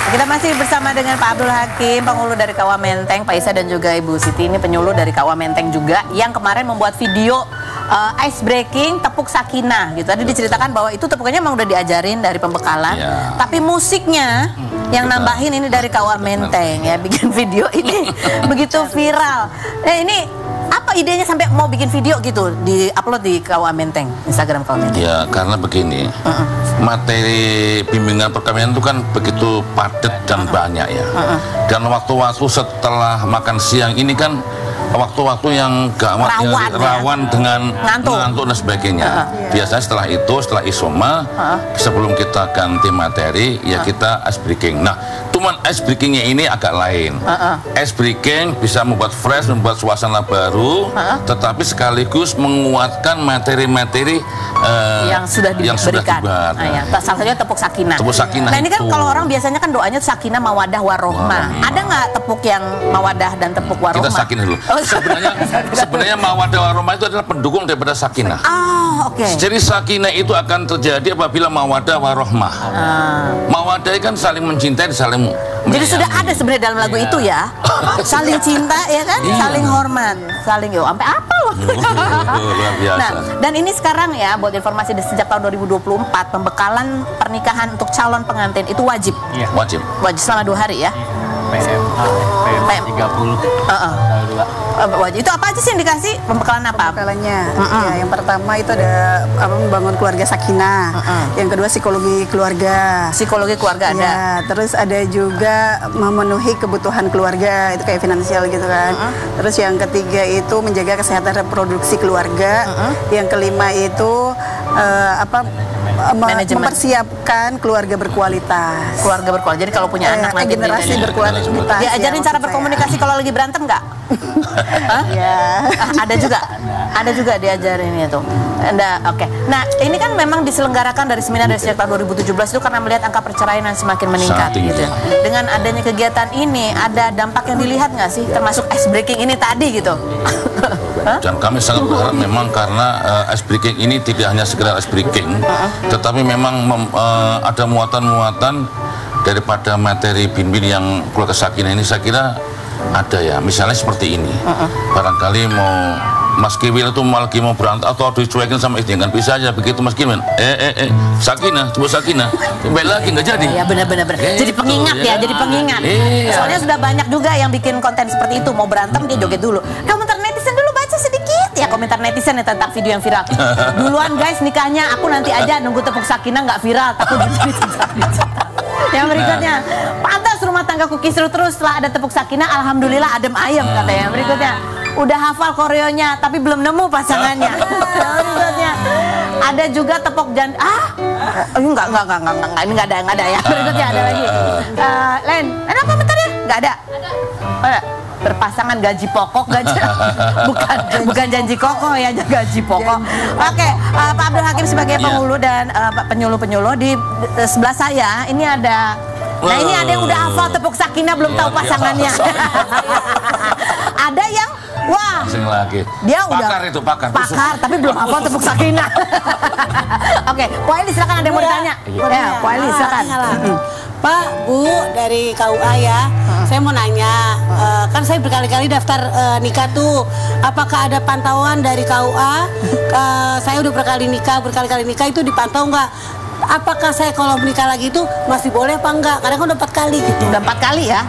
Kita masih bersama dengan Pak Abdul Hakim, penghulu dari KUA Menteng, Pak Isa dan juga Ibu Siti, ini penyuluh dari KUA Menteng juga, yang kemarin membuat video ice breaking tepuk sakinah gitu. Tadi diceritakan bahwa itu tepukannya memang udah diajarin dari pembekalan, tapi musiknya yang nambahin ini dari KUA Menteng ya, bikin video ini begitu viral. Ini apa idenya sampai mau bikin video gitu, di-upload di KUA Menteng, Instagram KUA Menteng? Ya, karena begini, materi bimbingan perkawinan itu kan begitu padat dan banyak ya. Dan waktu-waktu setelah makan siang ini kan waktu-waktu yang gawat, rawan dengan ngantuk dan sebagainya. Biasanya setelah isoma, sebelum kita ganti materi, ya kita ice breaking. Nah, cuman ice breakingnya ini agak lain. Ice breaking bisa membuat fresh, membuat suasana baru, tetapi sekaligus menguatkan materi-materi yang sudah diberikan. Salah satunya tepuk sakinah. Tepuk sakinah. Nah, ini kan kalau orang biasanya kan doanya sakinah mawadah warohmah. Ada nggak tepuk yang mawadah dan tepuk warohmah? Kita sakinah dulu. Sebenarnya mawadah warohmah itu adalah pendukung daripada sakinah. Jadi sakinah itu akan terjadi apabila mawadah warohmah. Mawadah kan saling mencintai, saling jadi sudah ada sebenarnya dalam lagu itu ya, saling cinta ya kan, saling hormat, saling sampai apa loh. Luar biasa. Nah, dan ini sekarang ya, buat informasi sejak tahun 2024 pembekalan pernikahan untuk calon pengantin itu wajib. Wajib selama 2 hari ya. PM 30. Wajib. Itu apa aja sih yang dikasih? Pembekalan apa? Pembekalannya ya, yang pertama itu ada membangun keluarga sakinah. Yang kedua psikologi keluarga. Psikologi keluarga ada. Ya, terus ada juga memenuhi kebutuhan keluarga, itu kayak finansial gitu kan. Terus yang ketiga itu menjaga kesehatan reproduksi keluarga. Yang kelima itu mempersiapkan keluarga berkualitas. Keluarga berkualitas. Jadi kalau punya anak nanti generasi berkualitas. Diajarin cara berkomunikasi kalau lagi berantem nggak? Ada juga diajarin itu. Oke. Nah, ini kan memang diselenggarakan dari seminar dari sejak tahun 2017 itu karena melihat angka perceraian yang semakin meningkat gitu. Dengan adanya kegiatan ini, ada dampak yang dilihat nggak sih, termasuk ice breaking ini tadi gitu? Dan kami sangat berharap memang karena ice breaking ini tidak hanya sekedar ice breaking, tetapi memang ada muatan-muatan daripada materi bimbing yang keluarga sakinah ini. Saya kira ada ya, misalnya seperti ini, barangkali mau Mas Kiwil itu lagi mau berantem atau dicuekin sama istri, kan bisa aja begitu Mas Kiwil, sakinah, coba sakinah, kembali lagi nggak jadi. Ya benar-benar. Jadi pengingat ya, jadi pengingat. Soalnya sudah banyak juga yang bikin konten seperti itu, mau berantem dia joget dulu. Komentar netizen dulu, baca sedikit ya komentar netizen ya tentang video yang viral. Duluan guys nikahnya, aku nanti aja nunggu tepuk sakinah nggak viral, takut Yang berikutnya, pantas rumah tanggaku kisruh terus setelah ada tepuk sakinah, alhamdulillah adem ayem katanya. Yang berikutnya, udah hafal koreonya tapi belum nemu pasangannya. Yang berikutnya, ada juga tepuk enggak, ini nggak ada ya. Berikutnya ada lagi. Len, ada komentarnya? Nggak ada. Berpasangan gaji pokok, bukan janji kokoh ya, gaji pokok. Oke, Pak Abdul Hakim sebagai penghulu dan penyuluh-penyuluh di sebelah saya ini ada. Nah, ini ada yang udah hafal tepuk sakinah belum tahu pasangannya. Ada yang lagi. Dia udah pakar tapi belum hafal tepuk sakinah. Oke, Pak Eli silakan, ada yang mau ditanya. Ya, Pak Eli silakan. Pak, Bu dari KUA ya, saya mau nanya, kan saya berkali-kali daftar nikah tuh, apakah ada pantauan dari KUA? Saya udah berkali-kali nikah itu dipantau nggak? Apakah saya kalau menikah lagi itu masih boleh apa enggak? Karena kan udah 4 kali gitu. Udah 4 kali ya?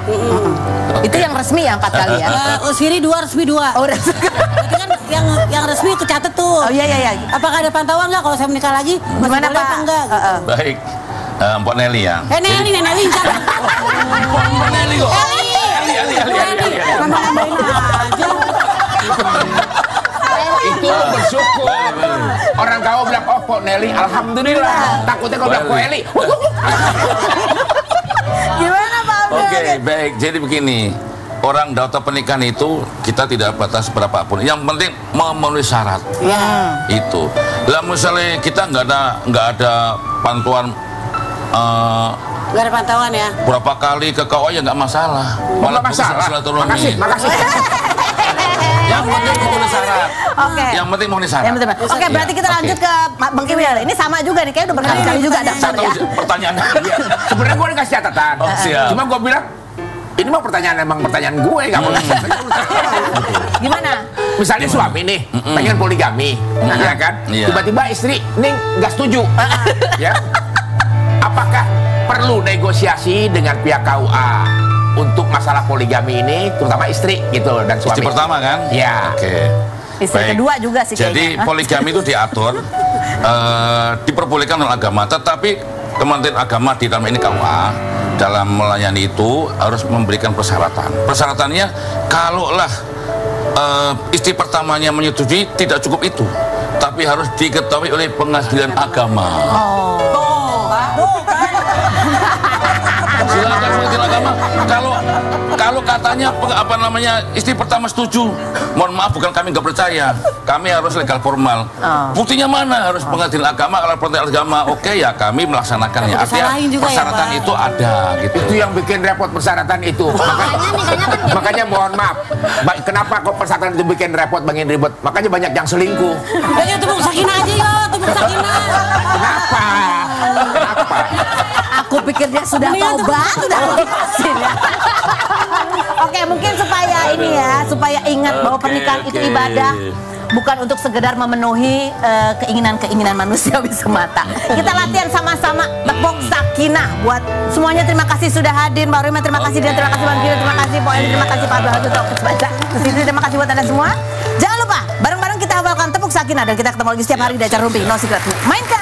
Itu yang resmi ya 4 kali ya? Siri 2, resmi 2. Oh, resmi. Berarti kan yang resmi kecatet tuh. Oh iya. Apakah ada pantauan nggak kalau saya menikah lagi? Masih Gimana, boleh Pak? apa enggak? Gitu. Baik, Mbak Nelly ya. Nelly. Mbak Nelly kok. Nambahin aja. Itu bersyukur. Orang kau bilang, oh kok Nelly, alhamdulillah. Takutnya kau bilang, kok Eli. Gimana Pak Abdul? Oke, baik. Jadi begini, orang daftar pernikahan itu kita tidak batas berapapun. Yang penting memenuhi syarat. Itu. Lah misalnya kita nggak ada pantauan. Nggak ada pantauan ya? Berapa kali ke KUA ya nggak masalah. Malah masalah. Makasih. Yang penting memenuhi syarat. Oke. Yang penting memenuhi syarat. Yang betul. Oke, berarti kita lanjut ke Bang Kiwil. Ini sama juga nih, kayak udah berkali-kali juga Saya daftar tahu ya. pertanyaannya. Sebenarnya gue dikasih catatan. Oh, siap. Cuma gue bilang, ini mah emang pertanyaan gue, nggak boleh. Gimana? Misalnya suami nih, pengen poligami, ya kan? Iya. Tiba-tiba istri nih nggak setuju, ya? Apakah perlu negosiasi dengan pihak KUA untuk masalah poligami ini, terutama istri gitu dan suami? Istri pertama kan? Ya. Oke. Istri Baik. kedua juga sih Jadi kayaknya. poligami itu diatur, diperbolehkan oleh agama, tetapi Kementerian Agama di dalam ini KUA dalam melayani itu harus memberikan persyaratan. Persyaratannya kalaulah istri pertamanya menyetujui, tidak cukup itu, tapi harus diketahui oleh pengadilan agama. Silakan pengadilan agama. Kalau katanya istri pertama setuju, mohon maaf bukan kami nggak percaya, kami harus legal formal. Buktinya mana? Harus pengadilan agama. Kalau pengadilan agama oke ya kami melaksanakannya. Tapi Artinya disalahin juga ya, persyaratan Pak. itu ada gitu. Itu yang bikin repot persyaratan itu. Makanya mohon maaf, kenapa kok persyaratan itu bikin repot, bikin ribet? Makanya banyak yang selingkuh. Ayo tepuk sakinah aja yuk, tepuk sakinah. Kenapa? Kenapa? Aku pikir dia sudah tobat, sudah lepasin ya. Oke, mungkin supaya ini ya, supaya ingat bahwa pernikahan itu ibadah, bukan untuk sekedar memenuhi keinginan-keinginan manusiawi semata. Kita latihan sama-sama tepuk sakinah buat semuanya. Terima kasih sudah hadir, Mbak Rima, terima kasih Dian, terima kasih Bang Kiwil, terima kasih Pak Eli, terima kasih Pak Abdul Hajut Fokus Baca. Terima kasih buat Anda semua. Jangan lupa bareng-bareng kita hafalkan tepuk sakinah dan kita ketemu lagi setiap hari di acara Rumpi No Secret. Mainkan